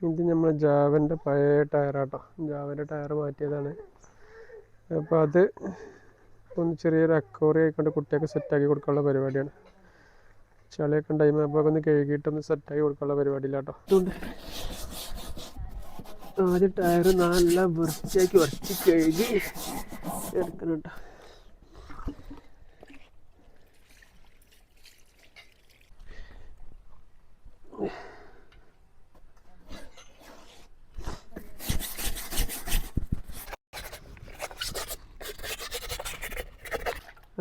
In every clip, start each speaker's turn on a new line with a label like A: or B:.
A: ഇത് നമ്മൾ ജാവൻ്റെ പഴയ ടയറാട്ടോ. ജാവൻ്റെ ടയർ മാറ്റിയതാണ്. അപ്പോൾ അത് ഒന്ന് ചെറിയൊരു അക്വറി ആയിക്കൊണ്ട് കുട്ടിയൊക്കെ സെറ്റാക്കി കൊടുക്കാനുള്ള പരിപാടിയാണ്. ചളിയൊക്കെ ഉണ്ടായി അപ്പോൾ ഒന്ന് കഴുകിയിട്ടൊന്ന് സെറ്റാക്കി കൊടുക്കാനുള്ള പരിപാടിയിലാട്ടോ. അതുകൊണ്ട് ആദ്യം ടയർ നല്ല വൃത്തിയാക്കി കഴുകി എടുക്കണം കേട്ടോ.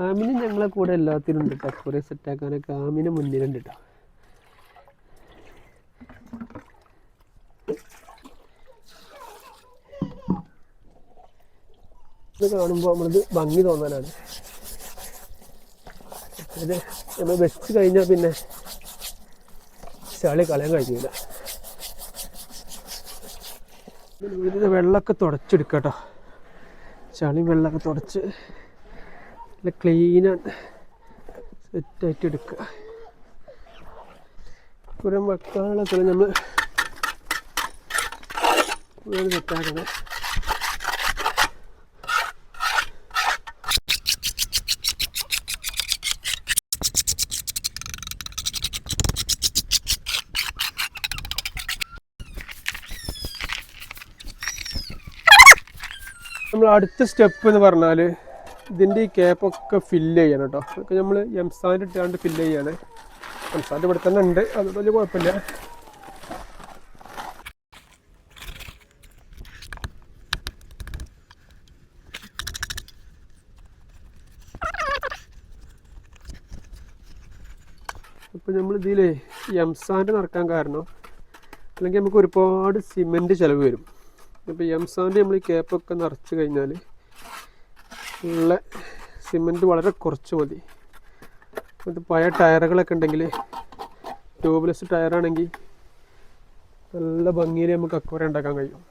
A: ആമിന് ഞങ്ങളെ കൂടെ എല്ലാത്തിനും ഉണ്ട് കേട്ടോ. കുറേ സെറ്റാക്കാനൊക്കെ ആമിന് മുന്നിലുണ്ട് കേട്ടോ. ഇത് കാണുമ്പോൾ നമ്മളത് ഭംഗി തോന്നാനാണ്. അത് നമ്മൾ വെച്ച് കഴിഞ്ഞാൽ പിന്നെ ചളി കളയാൻ കഴിയില്ല. ഇതിൻ്റെ വെള്ളമൊക്കെ തുടച്ചെടുക്കുക കേട്ടോ. ചളി വെള്ളമൊക്കെ തുടച്ച് നല്ല ക്ലീനാണ് സെറ്റായിട്ട് എടുക്കുക. കുറേ വെക്കാളൊക്കെ നമ്മൾ സെറ്റാക്കണം. നമ്മൾ അടുത്ത സ്റ്റെപ്പ് എന്ന് പറഞ്ഞാൽ ഇതിൻ്റെ ഈ ക്യാപ്പൊക്കെ ഫില്ല് ചെയ്യണം കേട്ടോ. അതൊക്കെ നമ്മൾ എംസാൻഡ് ഇട്ടാണ്ട് ഫില്ല് ചെയ്യാണ്. എംസാൻഡ് ഇവിടെ തന്നെ ഉണ്ട്, അതുകൊണ്ട് വലിയ കുഴപ്പമില്ല. അപ്പോൾ നമ്മളിതിൽ എംസാൻഡ് നിറക്കാൻ കാരണം അല്ലെങ്കിൽ നമുക്ക് ഒരുപാട് സിമെൻറ്റ് ചിലവ് വരും. അപ്പോൾ എംസാൻഡ് നമ്മൾ ഈ ക്യാപ്പൊക്കെ നിറച്ച് കഴിഞ്ഞാൽ ഉള്ള സിമെൻറ്റ് വളരെ കുറച്ച് മതി. അത് പഴയ ടയറുകളൊക്കെ ഉണ്ടെങ്കിൽ ട്യൂബ്ലെസ് ടയറാണെങ്കിൽ നല്ല ഭംഗിയിൽ നമുക്ക് അക്വേറിയം ഉണ്ടാക്കാൻ കഴിയും.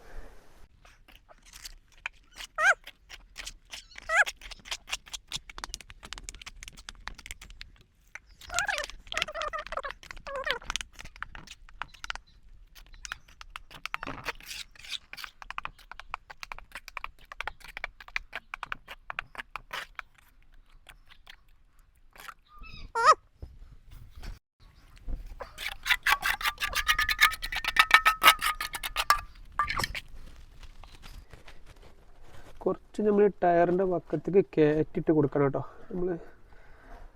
A: കുറച്ച് നമ്മൾ ടയറിൻ്റെ പക്കത്തേക്ക് കയറ്റിട്ട് കൊടുക്കണം കേട്ടോ. നമ്മൾ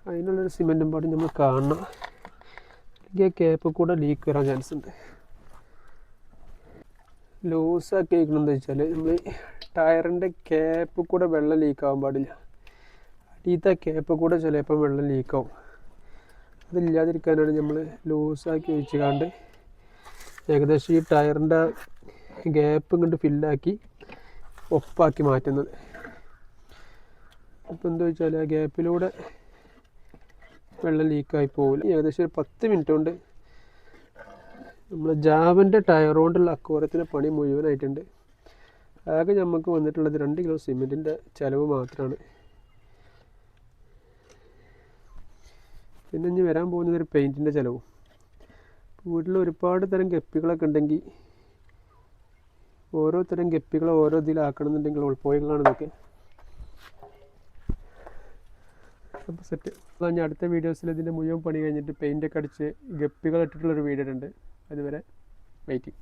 A: അതിനുള്ളൊരു സിമെൻറ്റും പാടും നമ്മൾ കാണണം. അല്ലെങ്കിൽ ആ ക്യാപ്പ് കൂടെ ലീക്ക് വരാൻ ചാൻസ് ഉണ്ട്. ലൂസാക്കി വയ്ക്കണമെന്ന് വെച്ചാൽ നമ്മൾ ടയറിൻ്റെ ക്യാപ്പ് കൂടെ വെള്ളം ലീക്കാവാൻ പാടില്ല. അടിയത്തെ ക്യാപ്പ് കൂടെ ചിലപ്പോൾ വെള്ളം ലീക്കാവും. അതില്ലാതിരിക്കാനാണ് നമ്മൾ ലൂസാക്കി വെച്ചുകൊണ്ട് ഏകദേശം ഈ ടയറിൻ്റെ ഗ്യാപ്പ് ഇങ്ങോട്ട് ഫില്ലാക്കി ഒപ്പാക്കി മാറ്റുന്നത്. അപ്പോൾ എന്താ വെച്ചാൽ ആ ഗ്യാപ്പിലൂടെ വെള്ളം ലീക്കായി പോകില്ല. ഏകദേശം ഒരു 10 മിനിറ്റ് കൊണ്ട് നമ്മൾ ജാവൻ്റെ ടയർ കൊണ്ടുള്ള അക്വേറിയത്തിൻ്റെ പണി മുഴുവനായിട്ടുണ്ട്. ആകെ നമുക്ക് വന്നിട്ടുള്ളത് 2 കിലോ സിമെൻറ്റിൻ്റെ ചിലവ് മാത്രമാണ്. പിന്നെ ഇനി വരാൻ പോകുന്നത് ഒരു പെയിൻറ്റിൻ്റെ ചിലവും. വീട്ടിൽ ഒരുപാട് തരം ഗപ്പികളൊക്കെ ഉണ്ടെങ്കിൽ ഓരോ തരം ഗപ്പികളെ ഓരോ ഇതിലാക്കണമെന്നുണ്ടെങ്കിൽ ഉൾപ്പോയങ്ങളാണ് ഇതൊക്കെ. അപ്പോൾ സെറ്റ്. അതാണ് ഞാൻ അടുത്ത വീഡിയോസിൽ ഇതിൻ്റെ മുഴുവൻ പണി കഴിഞ്ഞിട്ട് പെയിൻ്റൊക്കെ അടിച്ച് ഗപ്പികൾ ഇട്ടിട്ടുള്ളൊരു വീഡിയോ ഉണ്ട്. അതുവരെ വെയിറ്റിംഗ്.